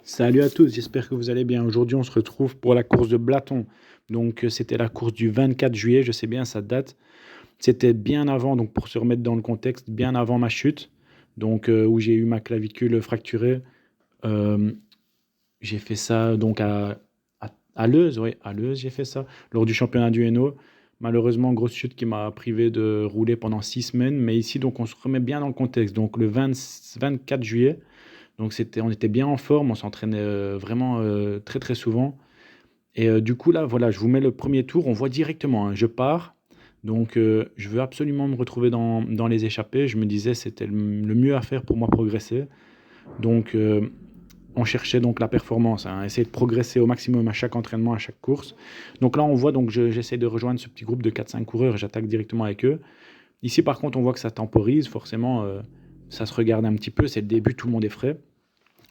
Salut à tous, j'espère que vous allez bien. Aujourd'hui, on se retrouve pour la course de Blaton. Donc, c'était la course du 24 juillet, je sais bien, ça date. C'était bien avant, donc pour se remettre dans le contexte, bien avant ma chute, donc où j'ai eu ma clavicule fracturée. Euh, j'ai fait ça donc à Leuze, oui, à Leuze, j'ai fait ça, lors du championnat du Hainaut. Malheureusement, grosse chute qui m'a privé de rouler pendant 6 semaines. Mais ici, donc, on se remet bien dans le contexte. Donc, le 24 juillet. Donc on était bien en forme, on s'entraînait vraiment très très souvent. Et du coup là, voilà, je vous mets le premier tour, on voit directement, hein, je pars. Donc je veux absolument me retrouver dans les échappées. Je me disais c'était le mieux à faire pour moi progresser. Donc on cherchait donc la performance, hein, essayer de progresser au maximum à chaque entraînement, à chaque course. Donc là on voit, donc j'essaie de rejoindre ce petit groupe de 4-5 coureurs, j'attaque directement avec eux. Ici par contre on voit que ça temporise, forcément ça se regarde un petit peu, c'est le début, tout le monde est frais.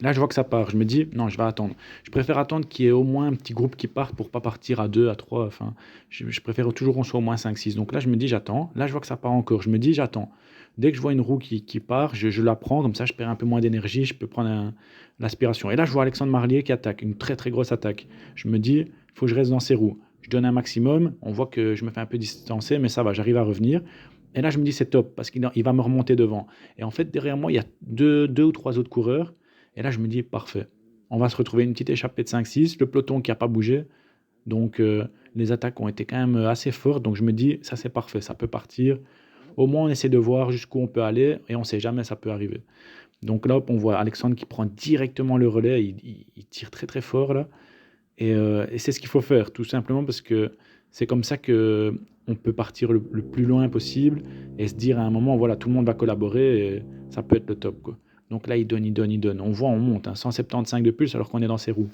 Là, je vois que ça part. Je me dis, non, je vais attendre. Je préfère attendre qu'il y ait au moins un petit groupe qui parte pour pas partir à 2, à 3. Enfin, je préfère toujours qu'on soit au moins 5, 6. Donc là, je me dis, j'attends. Là, je vois que ça part encore. Je me dis, j'attends. Dès que je vois une roue qui part, je la prends. Comme ça, je perds un peu moins d'énergie. Je peux prendre l'aspiration. Et là, je vois Alexandre Marlier qui attaque. Une très, très grosse attaque. Je me dis, il faut que je reste dans ces roues. Je donne un maximum. On voit que je me fais un peu distancer, mais ça va, j'arrive à revenir. Et là, je me dis, c'est top parce qu'il va me remonter devant. Et en fait, derrière moi, il y a deux ou trois autres coureurs. Et là, je me dis, parfait. On va se retrouver une petite échappée de 5-6, le peloton qui n'a pas bougé. Donc, les attaques ont été quand même assez fortes. Donc, je me dis, ça, c'est parfait, ça peut partir. Au moins, on essaie de voir jusqu'où on peut aller et on ne sait jamais, ça peut arriver. Donc là, hop, on voit Alexandre qui prend directement le relais. Il tire très, très fort là. Et c'est ce qu'il faut faire, tout simplement parce que c'est comme ça que on peut partir le plus loin possible et se dire à un moment, voilà, tout le monde va collaborer et ça peut être le top, quoi. Donc là, il donne, il donne, il donne. On voit, on monte, hein, 175 de pulse alors qu'on est dans ses roues.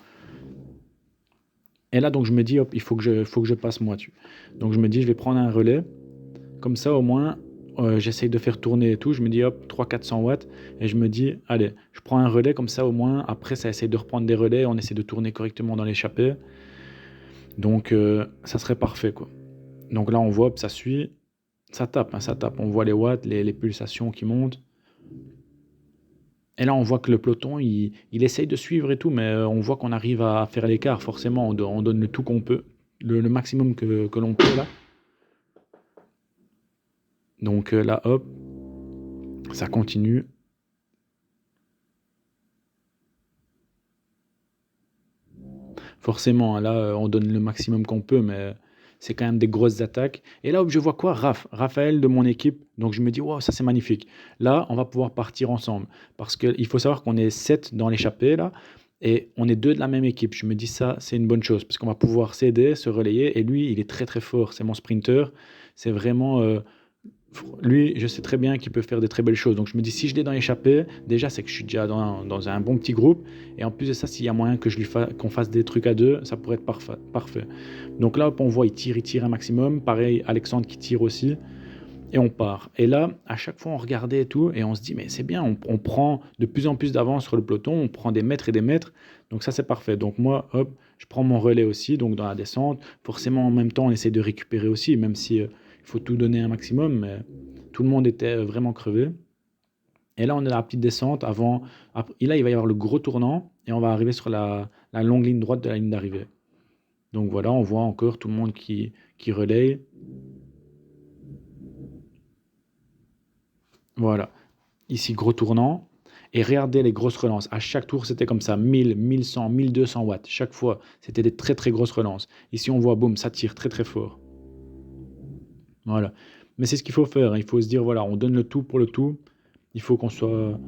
Et là, donc, je me dis, hop, faut que je passe moi dessus. Donc, je me dis, je vais prendre un relais. Comme ça, au moins, j'essaye de faire tourner et tout. Je me dis, hop, 300-400 watts. Et je me dis, allez, je prends un relais comme ça, au moins. Après, ça essaye de reprendre des relais. On essaie de tourner correctement dans l'échappée. Donc, ça serait parfait, quoi. Donc là, on voit, ça suit. Ça tape, hein, ça tape. On voit les watts, les pulsations qui montent. Et là, on voit que le peloton, il essaye de suivre et tout, mais on voit qu'on arrive à faire l'écart. Forcément, on donne le tout qu'on peut, le maximum que l'on peut là. Donc là, hop, ça continue. Forcément, hein, là, on donne le maximum qu'on peut, mais c'est quand même des grosses attaques. Et là, hop, je vois quoi? Raphaël de mon équipe. Donc je me dis, wow, ça c'est magnifique. Là, on va pouvoir partir ensemble. Parce qu'il faut savoir qu'on est 7 dans l'échappée là. Et on est deux de la même équipe. Je me dis ça, c'est une bonne chose. Parce qu'on va pouvoir s'aider, se relayer. Et lui, il est très très fort. C'est mon sprinter. C'est vraiment. Lui, je sais très bien qu'il peut faire de très belles choses. Donc je me dis, si je l'ai dans l'échappée, déjà, c'est que je suis déjà dans un bon petit groupe. Et en plus de ça, s'il y a moyen que qu'on fasse des trucs à deux, ça pourrait être parfait. Donc là, hop, on voit, il tire un maximum. Pareil, Alexandre qui tire aussi. Et on part. Et là, à chaque fois, on regardait et tout. Et on se dit, mais c'est bien, on prend de plus en plus d'avance sur le peloton. On prend des mètres et des mètres. Donc ça, c'est parfait. Donc moi, hop, je prends mon relais aussi. Donc dans la descente, forcément, en même temps, on essaie de récupérer aussi, même si il faut tout donner un maximum. Mais tout le monde était vraiment crevé. Et là, on est à la petite descente avant. Et là, il va y avoir le gros tournant. Et on va arriver sur la longue ligne droite de la ligne d'arrivée. Donc voilà, on voit encore tout le monde qui relaye. Voilà. Ici, gros tournant. Et regardez les grosses relances. À chaque tour, c'était comme ça. 1000, 1100, 1200 watts. Chaque fois, c'était des très très grosses relances. Ici, on voit, boum, ça tire très très fort. Voilà. Mais c'est ce qu'il faut faire, hein. Il faut se dire, voilà, on donne le tout pour le tout. Il faut qu'on soit.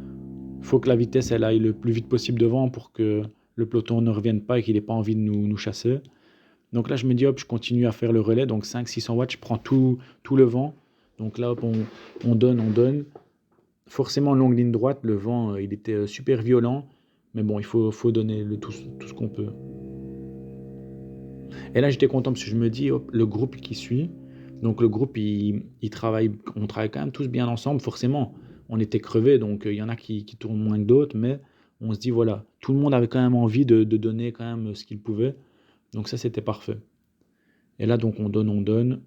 Il faut que la vitesse, elle aille le plus vite possible devant pour que le peloton ne revienne pas et qu'il n'ait pas envie de nous chasser. Donc là, je me dis, hop, je continue à faire le relais. Donc 500-600 watts, je prends tout le vent. Donc là, hop, on donne, on donne. Forcément, longue ligne droite, le vent, il était super violent. Mais bon, faut donner tout ce qu'on peut. Et là, j'étais content parce que je me dis, hop, le groupe qui suit. Donc le groupe, il travaille, on travaille quand même tous bien ensemble. Forcément, on était crevés, donc il y en a qui tournent moins que d'autres. Mais on se dit, voilà, tout le monde avait quand même envie de donner quand même ce qu'il pouvait. Donc ça, c'était parfait. Et là, donc on donne, on donne.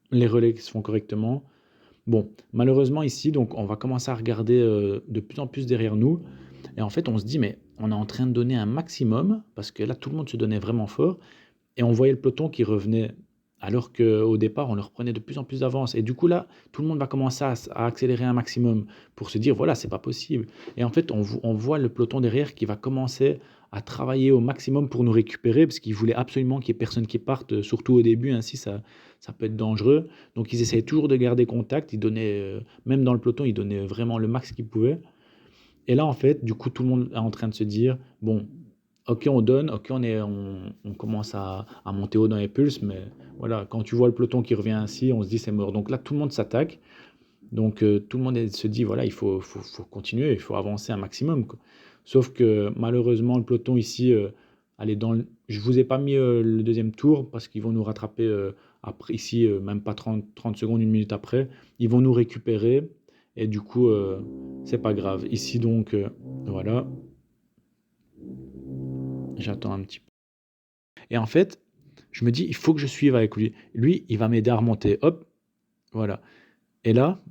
Les relais qui se font correctement. Bon, malheureusement ici, donc on va commencer à regarder, de plus en plus derrière nous et en fait, on se dit: «Mais on est en train de donner un maximum», parce que là, tout le monde se donnait vraiment fort et on voyait le peloton qui revenait alors qu'au départ, on leur prenait de plus en plus d'avance et du coup là, tout le monde va commencer à accélérer un maximum pour se dire: «Voilà, c'est pas possible» et en fait, on voit le peloton derrière qui va commencer à travailler au maximum pour nous récupérer parce qu'ils voulaient absolument qu'il y ait personne qui parte, surtout au début, ainsi ça peut être dangereux. Donc ils essayaient toujours de garder contact, ils donnaient, même dans le peloton, ils donnaient vraiment le max qu'ils pouvaient et là, en fait, du coup, tout le monde est en train de se dire: «Bon, OK, on donne, OK, on commence à monter haut dans les pulses, mais voilà, quand tu vois le peloton qui revient ainsi, on se dit: "C'est mort"». Donc là, tout le monde s'attaque, donc tout le monde se dit: «Voilà, il faut continuer, il faut avancer un maximum, quoi». Sauf que malheureusement, le peloton ici, allez dans le je vous ai pas mis, le deuxième tour parce qu'ils vont nous rattraper, après ici, même pas 30 secondes, 1 minute après. Ils vont nous récupérer et du coup, c'est pas grave. Ici donc, voilà, j'attends un petit peu et en fait, je me dis: «Il faut que je suive avec lui». Lui, il va m'aider à remonter, hop, voilà et là,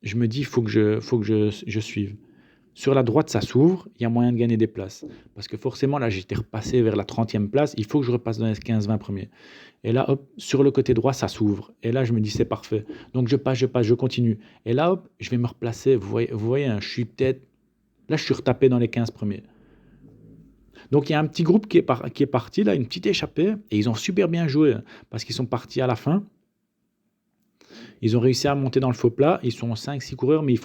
je me dis: «Il faut que je suive». Sur la droite, ça s'ouvre, il y a moyen de gagner des places. Parce que forcément, là, j'étais repassé vers la 30e place, il faut que je repasse dans les 15-20 premiers. Et là, hop, sur le côté droit, ça s'ouvre. Et là, je me dis, c'est parfait. Donc, je passe, je continue. Et là, hop, je vais me replacer. Vous voyez hein, je suis peut-être. Là, je suis retapé dans les 15 premiers. Donc, il y a un petit groupe qui est parti, là, une petite échappée. Et ils ont super bien joué. Parce qu'ils sont partis à la fin. Ils ont réussi à monter dans le faux plat. Ils sont 5-6 coureurs, mais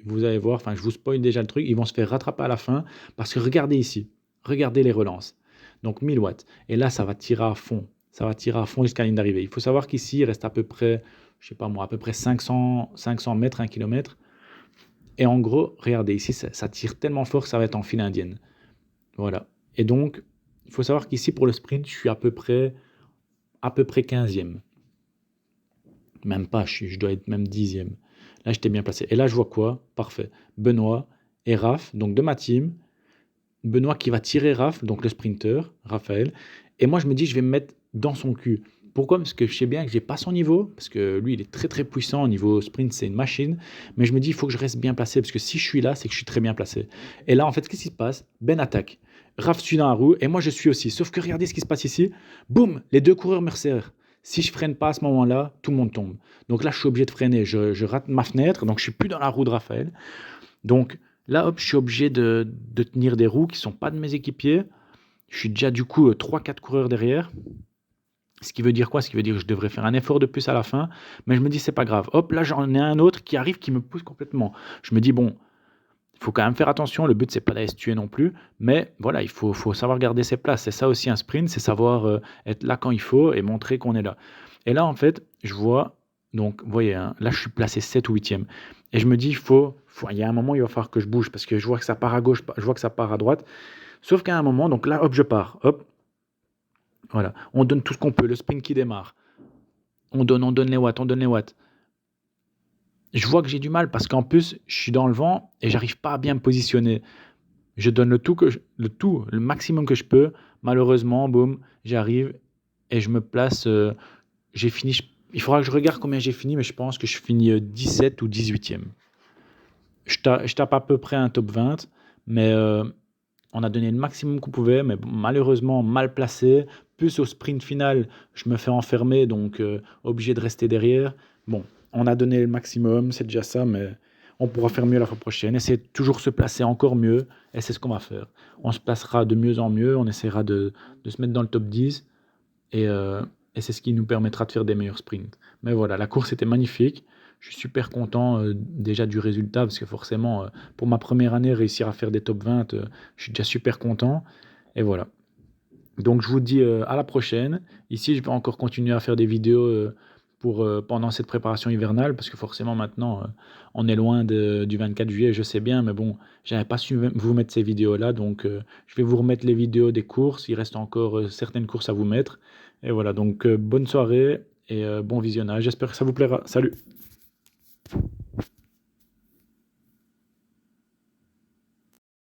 vous allez voir, enfin, je vous spoil déjà le truc. Ils vont se faire rattraper à la fin. Parce que regardez ici. Regardez les relances. Donc 1000 watts. Et là, ça va tirer à fond. Ça va tirer à fond jusqu'à la ligne d'arrivée. Il faut savoir qu'ici, il reste à peu près, je sais pas moi, à peu près 500 mètres, 1 kilomètre. Et en gros, regardez, ici, ça tire tellement fort que ça va être en file indienne. Voilà. Et donc, il faut savoir qu'ici, pour le sprint, je suis à peu près 15e. Même pas, je dois être même 10e. Là, j'étais bien placé. Et là, je vois quoi? Parfait. Benoît et Raph, donc de ma team. Benoît qui va tirer Raph, donc le sprinter, Raphaël. Et moi, je me dis, je vais me mettre dans son cul. Pourquoi? Parce que je sais bien que j'ai pas son niveau, parce que lui, il est très très puissant au niveau sprint, c'est une machine. Mais je me dis, il faut que je reste bien placé, parce que si je suis là, c'est que je suis très bien placé. Et là, en fait, qu'est-ce qui se passe? Ben attaque. Raph suit dans la roue, et moi, je suis aussi. Sauf que regardez ce qui se passe ici. Boum, les deux coureurs me resserrent. Si je freine pas à ce moment-là, tout le monde tombe. Donc là, je suis obligé de freiner. Je rate ma fenêtre, donc je suis plus dans la roue de Raphaël. Donc là, hop, je suis obligé de tenir des roues qui ne sont pas de mes équipiers. Je suis déjà du coup 3-4 coureurs derrière. Ce qui veut dire quoi? Ce qui veut dire que je devrais faire un effort de plus à la fin. Mais je me dis, c'est pas grave. Hop, là, j'en ai un autre qui arrive, qui me pousse complètement. Je me dis, bon, il faut quand même faire attention. Le but, c'est pas d'aller se tuer non plus. Mais voilà, il faut savoir garder ses places. C'est ça aussi un sprint, c'est savoir être là quand il faut et montrer qu'on est là. Et là, en fait, je vois, donc, vous voyez, hein, là, je suis placé 7 ou 8e. Et je me dis, il y a un moment, il va falloir que je bouge parce que je vois que ça part à gauche, je vois que ça part à droite. Sauf qu'à un moment, donc là, hop, je pars. Hop, voilà. On donne tout ce qu'on peut. Le sprint qui démarre. On donne les watts, on donne les watts. Je vois que j'ai du mal parce qu'en plus, je suis dans le vent et j'arrive pas à bien me positionner. Je donne le maximum que je peux. Malheureusement, boum, j'arrive et je me place. J'ai fini. Il faudra que je regarde combien j'ai fini, mais je pense que je finis 17 ou 18e. Je tape à peu près un top 20, mais on a donné le maximum qu'on pouvait, mais bon, malheureusement mal placé. Plus au sprint final, je me fais enfermer, donc obligé de rester derrière. Bon, on a donné le maximum, c'est déjà ça, mais on pourra faire mieux la fois prochaine. Essayer de toujours se placer encore mieux, et c'est ce qu'on va faire. On se placera de mieux en mieux, on essaiera de se mettre dans le top 10, et, euh, et c'est ce qui nous permettra de faire des meilleurs sprints. Mais voilà, la course était magnifique. Je suis super content déjà du résultat parce que forcément, pour ma première année, réussir à faire des top 20, je suis déjà super content. Et voilà. Donc je vous dis à la prochaine. Ici, je vais encore continuer à faire des vidéos pendant cette préparation hivernale parce que forcément maintenant, on est loin du 24 juillet, je sais bien, mais bon, j'avais pas su vous mettre ces vidéos-là. Donc je vais vous remettre les vidéos des courses. Il reste encore certaines courses à vous mettre. Et voilà, donc bonne soirée et bon visionnage. J'espère que ça vous plaira. Salut!